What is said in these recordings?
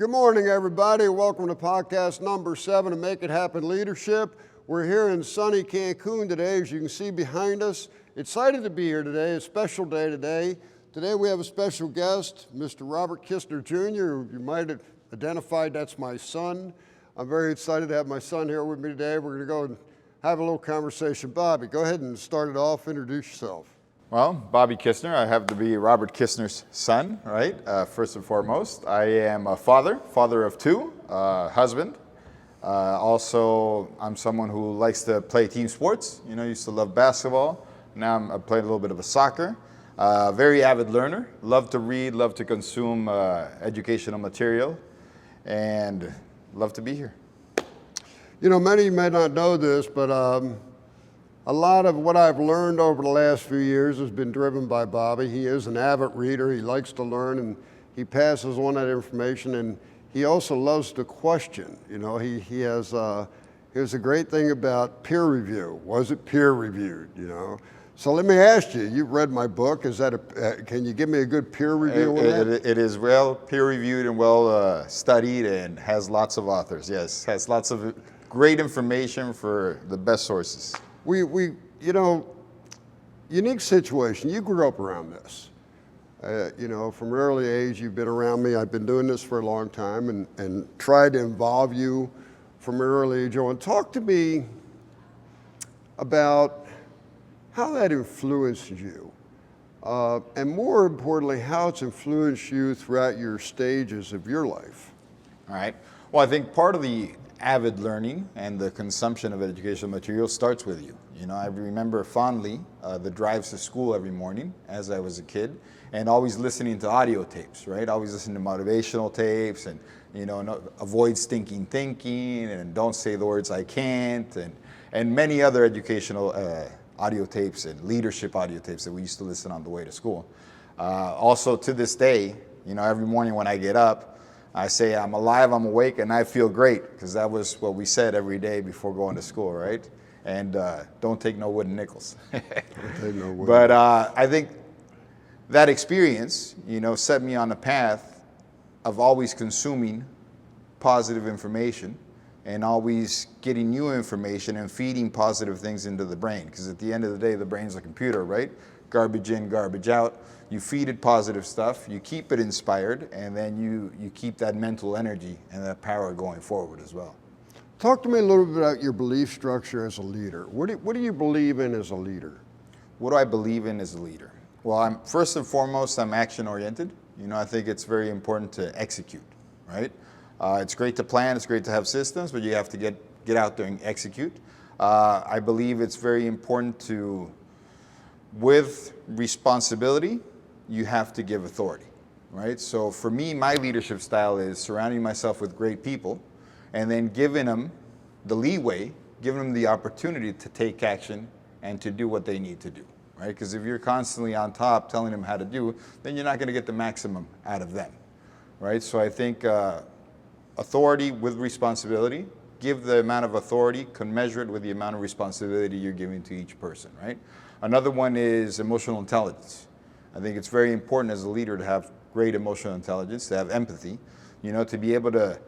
Good morning, everybody. Welcome to podcast number 7 of Make It Happen Leadership. We're here in sunny Cancun today, as you can see behind us. Excited to be here today, a special day today. Today we have a special guest, Mr. Robert Kistner Jr. You might have identified that's my son. I'm very excited to have my son here with me today. We're going to go and have a little conversation. Bobby, go ahead and start it off. Introduce yourself. Well, Bobby Kistner, I have to be Robert Kistner's son, right? First and foremost. I am a father of 2, husband. Also, I'm someone who likes to play team sports. You know, used to love basketball. Now I'm playing a little bit of a soccer. Very avid learner. Love to read, love to consume educational material, and love to be here. You know, many of you may not know this, but a lot of what I've learned over the last few years has been driven by Bobby. He is an avid reader. He likes to learn, and he passes on that information. And he also loves to question. You know, he has here's a great thing about peer review. Was it peer reviewed? You know. So let me ask you. You've read my book. Is that can you give me a good peer review on that? It is well peer reviewed and well studied, and has lots of authors. Yes, has lots of great information for the best sources. You know, unique situation. You grew up around this. You know, from early age, you've been around me. I've been doing this for a long time and tried to involve you from an early age on. Talk to me about how that influenced you. And more importantly, how it's influenced you throughout your stages of your life. All right. Well, I think part of the avid learning and the consumption of educational material starts with you. You know, I remember fondly the drives to school every morning as I was a kid, and always listening to audio tapes, right? Always listening to motivational tapes, and, you know, avoid stinking thinking, and don't say the words I can't, and many other educational audio tapes and leadership audio tapes that we used to listen on the way to school. Also to this day, you know, every morning when I get up, I say, I'm alive, I'm awake, and I feel great, because that was what we said every day before going to school, right? And don't take no wooden nickels. Don't take no wooden. But I think that experience, you know, set me on a path of always consuming positive information and always getting new information and feeding positive things into the brain. Because at the end of the day, the brain's a computer, right? Garbage in, garbage out. You feed it positive stuff, you keep it inspired, and then you keep that mental energy and that power going forward as well. Talk to me a little bit about your belief structure as a leader. What do you believe in as a leader? What do I believe in as a leader? Well, first and foremost, I'm action-oriented. You know, I think it's very important to execute, right? It's great to plan, it's great to have systems, but you have to get out there and execute. I believe it's very important to, with responsibility, you have to give authority, right? So for me, my leadership style is surrounding myself with great people and then giving them the leeway, giving them the opportunity to take action and to do what they need to do, right? Because if you're constantly on top telling them how to do, then you're not going to get the maximum out of them, right? So I think authority with responsibility, give the amount of authority, commensurate with the amount of responsibility you're giving to each person, right? Another one is emotional intelligence. I think it's very important as a leader to have great emotional intelligence, to have empathy, you know, to be able to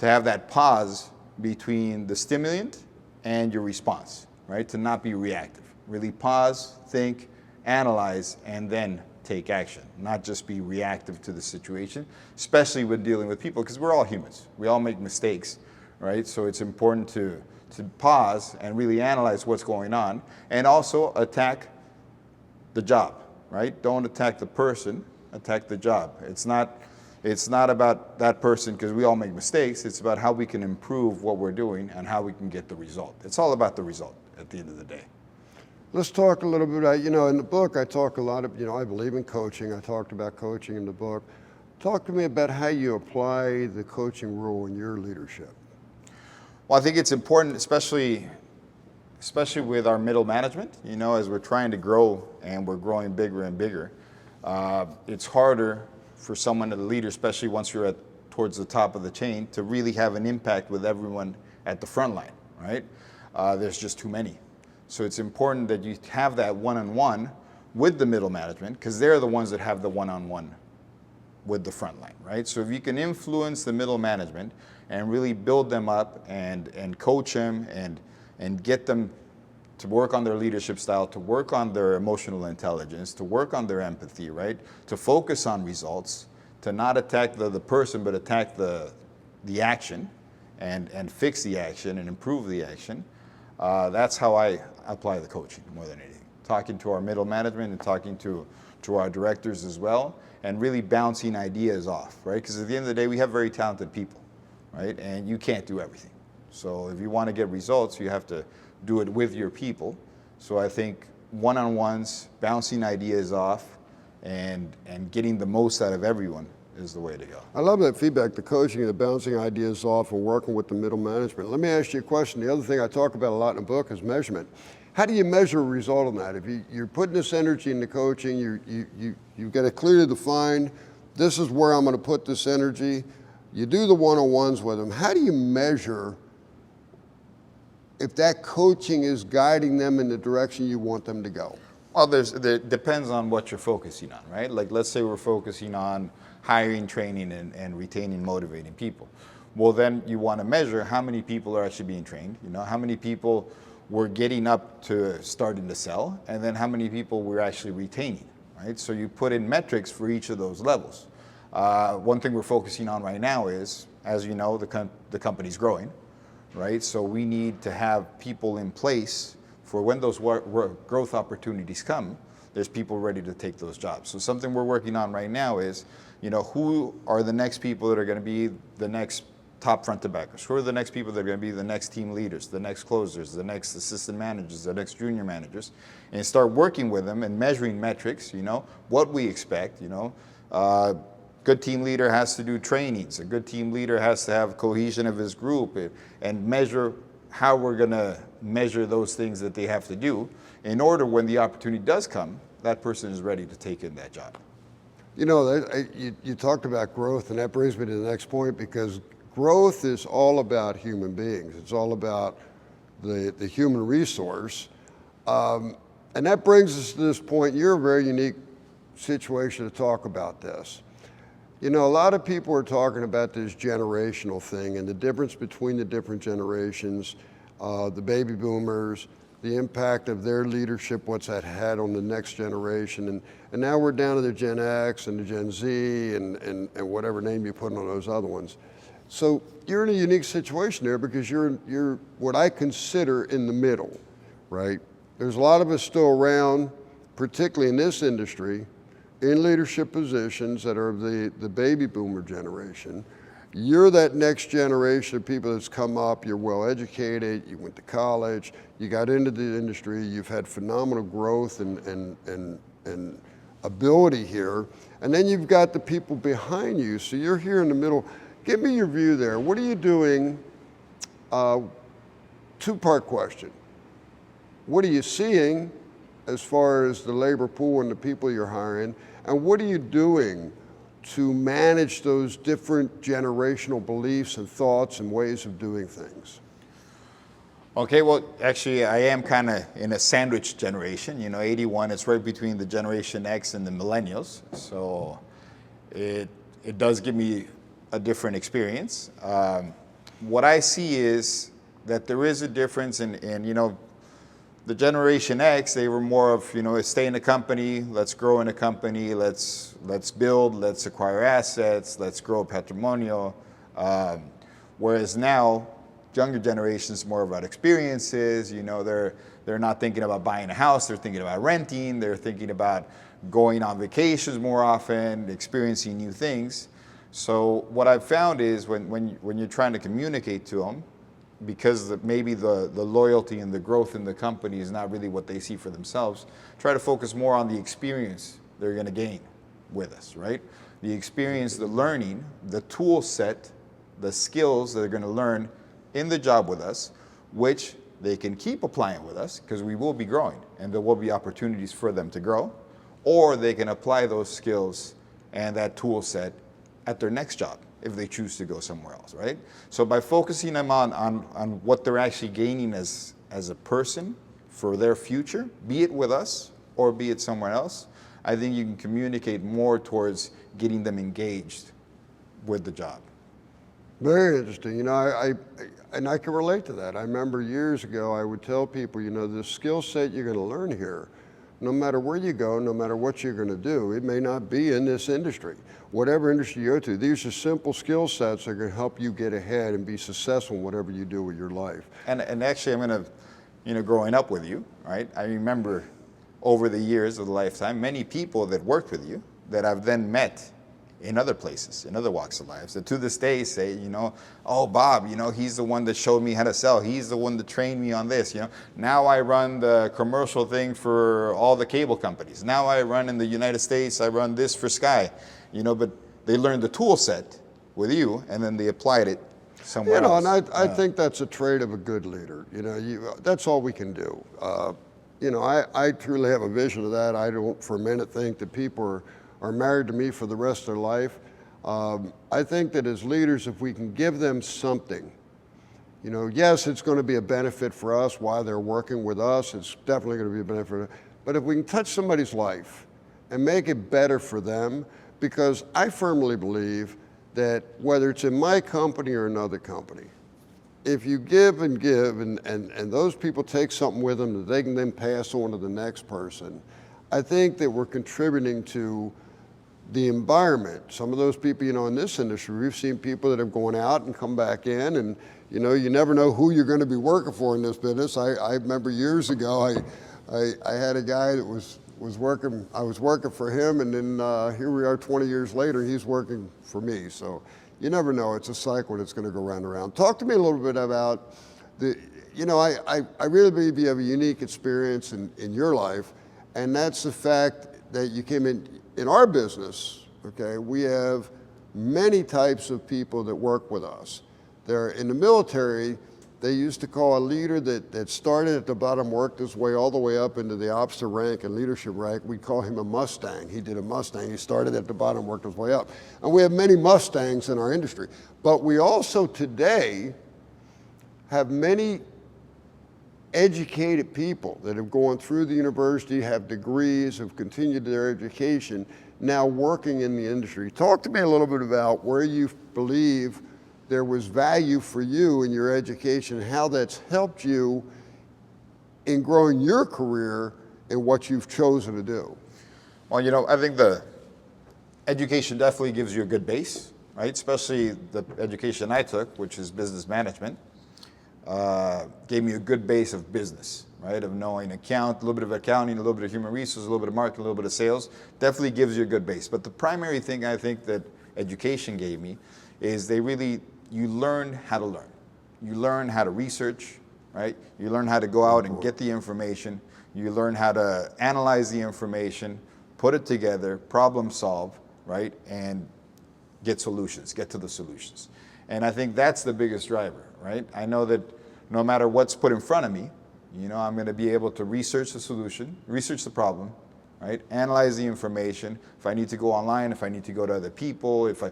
have that pause between the stimulant and your response, right? To not be reactive. Really pause, think, analyze, and then take action. Not just be reactive to the situation, especially when dealing with people, because we're all humans. We all make mistakes, right? So it's important to pause and really analyze what's going on, and also attack the job. Right? Don't attack the person, attack the job. It's not about that person, because we all make mistakes. It's about how we can improve what we're doing and how we can get the result. It's all about the result at the end of the day. Let's talk a little bit about, you know, in the book I talk a lot of, you know, I believe in coaching. I talked about coaching in the book. Talk to me about how you apply the coaching rule in your leadership. Well, I think it's important, especially with our middle management, you know, as we're trying to grow and we're growing bigger and bigger. It's harder for someone, a leader, especially once you're towards the top of the chain, to really have an impact with everyone at the front line, right? There's just too many. So it's important that you have that one-on-one with the middle management, because they're the ones that have the one-on-one with the front line, right? So if you can influence the middle management and really build them up and coach them and get them to work on their leadership style, to work on their emotional intelligence, to work on their empathy, right? To focus on results, to not attack the person, but attack the action and fix the action and improve the action. That's how I apply the coaching more than anything. Talking to our middle management and talking to our directors as well, and really bouncing ideas off, right? Because at the end of the day, we have very talented people, right? And you can't do everything. So if you want to get results, you have to do it with your people. So I think one-on-ones, bouncing ideas off, and getting the most out of everyone is the way to go. I love that feedback, the coaching and the bouncing ideas off and working with the middle management. Let me ask you a question. The other thing I talk about a lot in the book is measurement. How do you measure a result on that? If you're putting this energy into coaching, you've got it clearly defined, this is where I'm going to put this energy. You do the one-on-ones with them. How do you measure if that coaching is guiding them in the direction you want them to go? Well, there depends on what you're focusing on, right? Like, let's say we're focusing on hiring, training, and retaining, motivating people. Well, then you want to measure how many people are actually being trained, how many people we're getting up to starting to sell, and then how many people we're actually retaining, right? So you put in metrics for each of those levels. One thing we're focusing on right now is, as you know, the company's growing, right? So we need to have people in place for when those growth opportunities come, there's people ready to take those jobs. So something we're working on right now is, who are the next people that are going to be the next top front to backers? Who are the next people that are going to be the next team leaders, the next closers, the next assistant managers, the next junior managers, and start working with them and measuring metrics, what we expect, good team leader has to do trainings. A good team leader has to have cohesion of his group and measure how we're going to measure those things that they have to do in order when the opportunity does come, that person is ready to take in that job. You talked about growth, and that brings me to the next point, because growth is all about human beings. It's all about the human resource. And that brings us to this point. You're a very unique situation to talk about this. A lot of people are talking about this generational thing and the difference between the different generations, the baby boomers, the impact of their leadership, what's that had on the next generation. And now we're down to the Gen X and the Gen Z and whatever name you put on those other ones. So you're in a unique situation there because you're what I consider in the middle, right? There's a lot of us still around, particularly in this industry, in leadership positions that are the baby boomer generation. You're that next generation of people that's come up, you're well educated, you went to college, you got into the industry, you've had phenomenal growth and ability here, and then you've got the people behind you, so you're here in the middle. Give me your view there. What are you doing? Two-part question. What are you seeing as far as the labor pool and the people you're hiring? And what are you doing to manage those different generational beliefs and thoughts and ways of doing things? Okay, well, actually, I am kind of in a sandwich generation. 81, it's right between the Generation X and the millennials. So it does give me a different experience. What I see is that there is a difference in the Generation X, they were more of, stay in a company, let's grow in a company, let's build, let's acquire assets, let's grow patrimonial. Whereas now, younger generations more about experiences. They're not thinking about buying a house, they're thinking about renting, they're thinking about going on vacations more often, experiencing new things. So what I've found is when you're trying to communicate to them, because maybe the loyalty and the growth in the company is not really what they see for themselves, try to focus more on the experience they're going to gain with us, right? The experience, the learning, the tool set, the skills that they're going to learn in the job with us, which they can keep applying with us because we will be growing and there will be opportunities for them to grow, or they can apply those skills and that tool set at their next job if they choose to go somewhere else, right? So by focusing them on what they're actually gaining as a person for their future, be it with us or be it somewhere else, I think you can communicate more towards getting them engaged with the job. Very interesting. You know, I can relate to that. I remember years ago, I would tell people, you know, the skill set you're going to learn here, no matter where you go, no matter what you're going to do, it may not be in this industry. Whatever industry you go to, these are simple skill sets that are going to help you get ahead and be successful in whatever you do with your life. And actually, I'm going to, you know, growing up with you, right? I remember over the years of the lifetime, many people that worked with you that I've then met in other places, in other walks of life, that to this day say, you know, oh, Bob, you know, he's the one that showed me how to sell. He's the one that trained me on this, you know. Now I run the commercial thing for all the cable companies. Now I run in the United States, I run this for Sky, you know, but they learned the tool set with you and then they applied it somewhere else. And I think that's a trait of a good leader. You know, that's all we can do. You know, I truly have a vision of that. I don't for a minute think that people are married to me for the rest of their life. I think that as leaders, if we can give them something, you know, yes, it's going to be a benefit for us while they're working with us. It's definitely going to be a benefit. But if we can touch somebody's life and make it better for them, because I firmly believe that whether it's in my company or another company, if you give and give and those people take something with them that they can then pass on to the next person, I think that we're contributing to the environment. Some of those people, you know, in this industry, we've seen people that have gone out and come back in, and you know, you never know who you're going to be working for in this business. I remember years ago, I had a guy that was working, I was working for him, and then here we are 20 years later, he's working for me. So you never know, it's a cycle that's going to go round and round. Talk to me a little bit about you know, I really believe you have a unique experience in your life, and that's the fact that you came in our business, okay, we have many types of people that work with us. They're in the military, they used to call a leader that started at the bottom, worked his way all the way up into the officer rank and leadership rank. We call him a Mustang. He did a Mustang. He started at the bottom, worked his way up. And we have many Mustangs in our industry. But we also today have many educated people that have gone through the university, have degrees, have continued their education, now working in the industry. Talk to me a little bit about where you believe there was value for you in your education, how that's helped you in growing your career and what you've chosen to do. Well, you know, I think the education definitely gives you a good base, right? Especially the education I took, which is business management. Gave me a good base of business, right? Of knowing a little bit of accounting, a little bit of human resources, a little bit of marketing, a little bit of sales. Definitely gives you a good base. But the primary thing I think that education gave me is you learn how to learn. You learn how to research, right? You learn how to go out and get the information. You learn how to analyze the information, put it together, problem solve, right? And get to the solutions. And I think that's the biggest driver, right? I know that no matter what's put in front of me, you know, I'm going to be able to research the solution, research the problem, right? Analyze the information. If I need to go online, if I need to go to other people, if I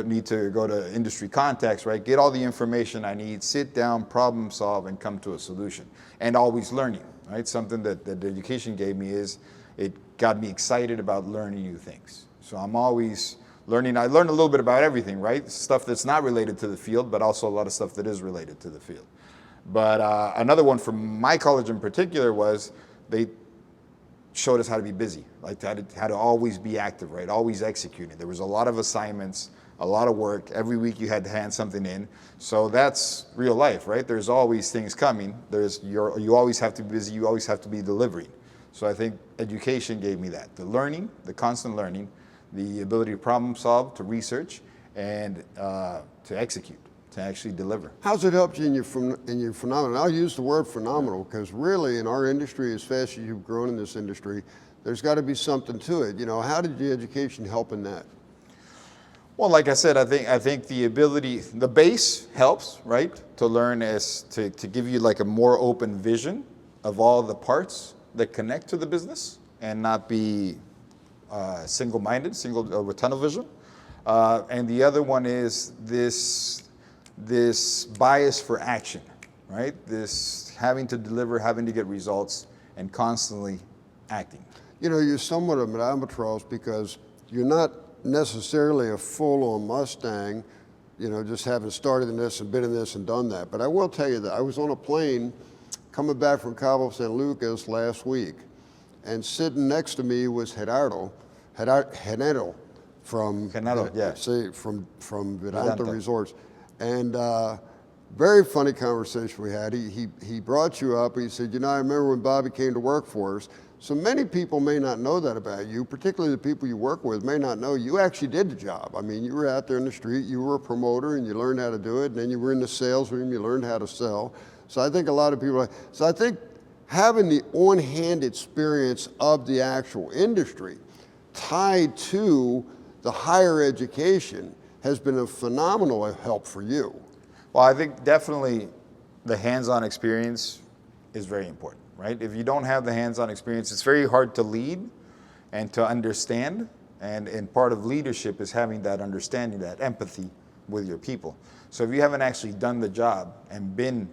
need to go to industry contacts, right? Get all the information I need, sit down, problem solve, and come to a solution. And always learning, right? Something that the education gave me is it got me excited about learning new things. So I'm always learning. I learned a little bit about everything, right? Stuff that's not related to the field, but also a lot of stuff that is related to the field. But another one from my college in particular was they showed us how to be busy, like how to always be active, right? Always executing. There was a lot of assignments, a lot of work. Every week you had to hand something in. So that's real life, right? There's always things coming. You always have to be busy. You always have to be delivering. So I think education gave me that. The learning, the constant learning, the ability to problem solve, to research, and to execute, to actually deliver. How's it helped you in your phenomenon? I'll use the word phenomenal because really in our industry, as fast as you've grown in this industry, there's got to be something to it. You know, how did the education help in that? Well, like I said, I think the ability, the base helps, right? To learn is to give you like a more open vision of all the parts that connect to the business and not be single-minded, with tunnel vision. And the other one is this bias for action, right? This having to deliver, having to get results, and constantly acting. you know, you're somewhat of an albatross because you're not necessarily a full-on Mustang, you know, just having started in this and been in this and done that. But I will tell you that I was on a plane coming back from Cabo San Lucas last week, and sitting next to me was Gerardo from Vedanta Resorts, and very funny conversation we had. He brought you up. He said, you know, I remember when Bobby came to work for us. So many people may not know that about you, particularly the people you work with may not know you actually did the job. I mean, you were out there in the street, you were a promoter, and you learned how to do it, and then you were in the sales room, you learned how to sell. So I think a lot of people, so I think having the on-hand experience of the actual industry tied to the higher education has been a phenomenal help for you. Well, I think definitely the hands-on experience is very important, right? If you don't have the hands-on experience, it's very hard to lead and to understand. And part of leadership is having that understanding, that empathy with your people. So if you haven't actually done the job and been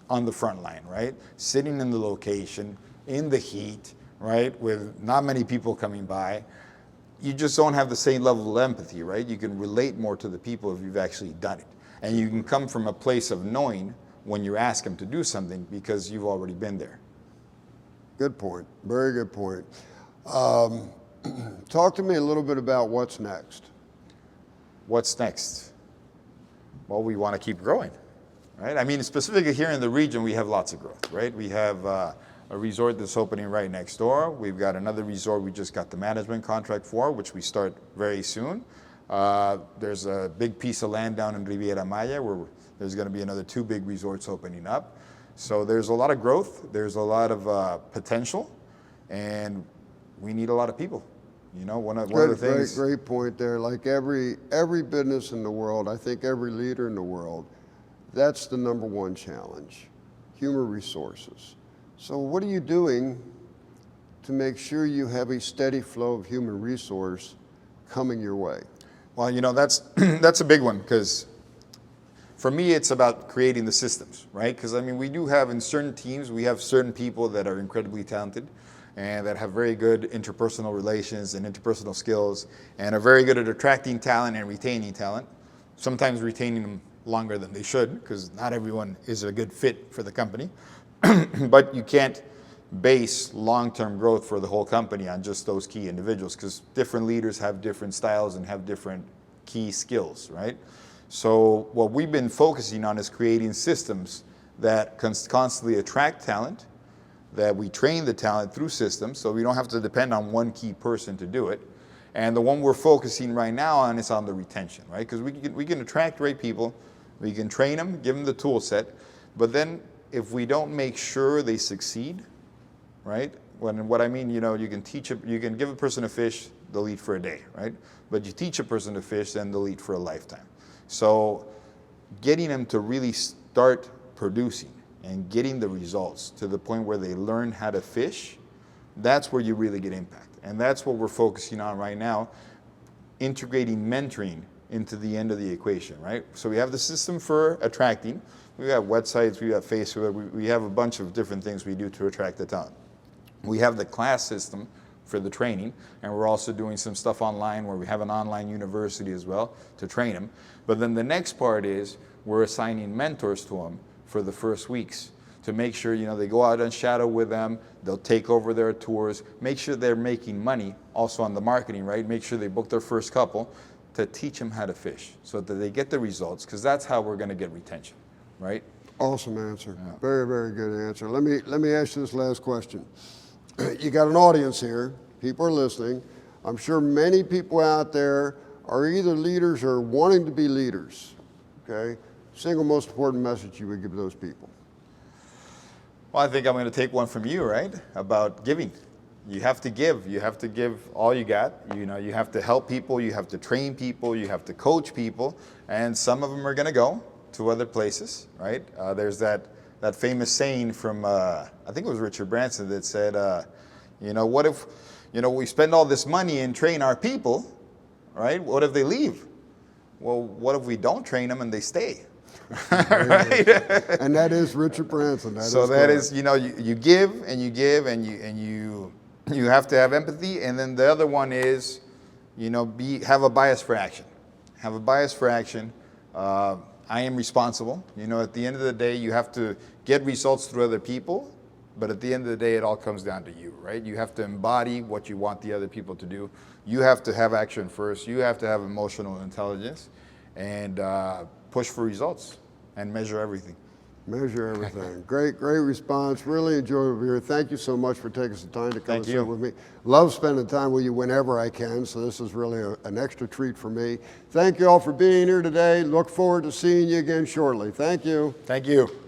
on the front line, right? Sitting in the location, in the heat, right? With not many people coming by, you just don't have the same level of empathy, right? You can relate more to the people if you've actually done it. And you can come from a place of knowing when you ask them to do something because you've already been there. Good point. Very good point. Talk to me a little bit about what's next. What's next? Well, we want to keep growing, right? I mean, specifically here in the region, we have lots of growth, right? We have a resort that's opening right next door. We've got another resort we just got the management contract for, which we start very soon. There's a big piece of land down in Riviera Maya where there's going to be another 2 big resorts opening up. So there's a lot of growth, there's a lot of potential, and we need a lot of people. You know, one of the things. Great point there. Like every business in the world, I think every leader in the world, that's the #1 challenge, human resources. So what are you doing to make sure you have a steady flow of human resource coming your way? Well, you know, that's a big one because for me, it's about creating the systems, right? Because I mean, we do have in certain teams, we have certain people that are incredibly talented and that have very good interpersonal relations and interpersonal skills and are very good at attracting talent and retaining talent, sometimes retaining them longer than they should because not everyone is a good fit for the company. But you can't base long-term growth for the whole company on just those key individuals because different leaders have different styles and have different key skills, right? So what we've been focusing on is creating systems that constantly attract talent, that we train the talent through systems so we don't have to depend on one key person to do it. And the one we're focusing right now on is on the retention, right? Because we can attract great people, we can train them, give them the tool set, but then if we don't make sure they succeed, right? What I mean, you know, you can give a person a fish, they'll eat for a day, right? But you teach a person to fish, then they'll eat for a lifetime. So getting them to really start producing and getting the results to the point where they learn how to fish, that's where you really get impact. And that's what we're focusing on right now, integrating mentoring into the end of the equation, right? So we have the system for attracting. We have websites, we have Facebook, we have a bunch of different things we do to attract the talent. We have the class system for the training, and we're also doing some stuff online where we have an online university as well to train them. But then the next part is we're assigning mentors to them for the first weeks to make sure, you know, they go out and shadow with them, they'll take over their tours, make sure they're making money also on the marketing, right? Make sure they book their first couple to teach them how to fish so that they get the results, because that's how we're going to get retention, right? Awesome answer. Yeah. Very, very good answer. Let me ask you this last question. You got an audience here. People are listening. I'm sure many people out there are either leaders or wanting to be leaders. Okay? Single most important message you would give those people. Well, I think I'm going to take one from you, right? About giving. You have to give. You have to give all you got. You know, you have to help people. You have to train people. You have to coach people. And some of them are going to go to other places, right? There's that famous saying from, I think it was Richard Branson that said, you know, what if, you know, we spend all this money and train our people, right? What if they leave? Well, what if we don't train them and they stay? Right? And that is Richard Branson. That is, you know, you give and you give and you You have to have empathy, and then the other one is, you know, have a bias for action. Have a bias for action. I am responsible. You know, at the end of the day, you have to get results through other people, but at the end of the day, it all comes down to you, right? You have to embody what you want the other people to do. You have to have action first. You have to have emotional intelligence, and push for results and measure everything. Measure everything. Great response. Really enjoyed it here. Thank you so much for taking some time to come and sit with me. Love spending time with you whenever I can, so this is really an extra treat for me. Thank you all for being here today. Look forward to seeing you again shortly. Thank you. Thank you.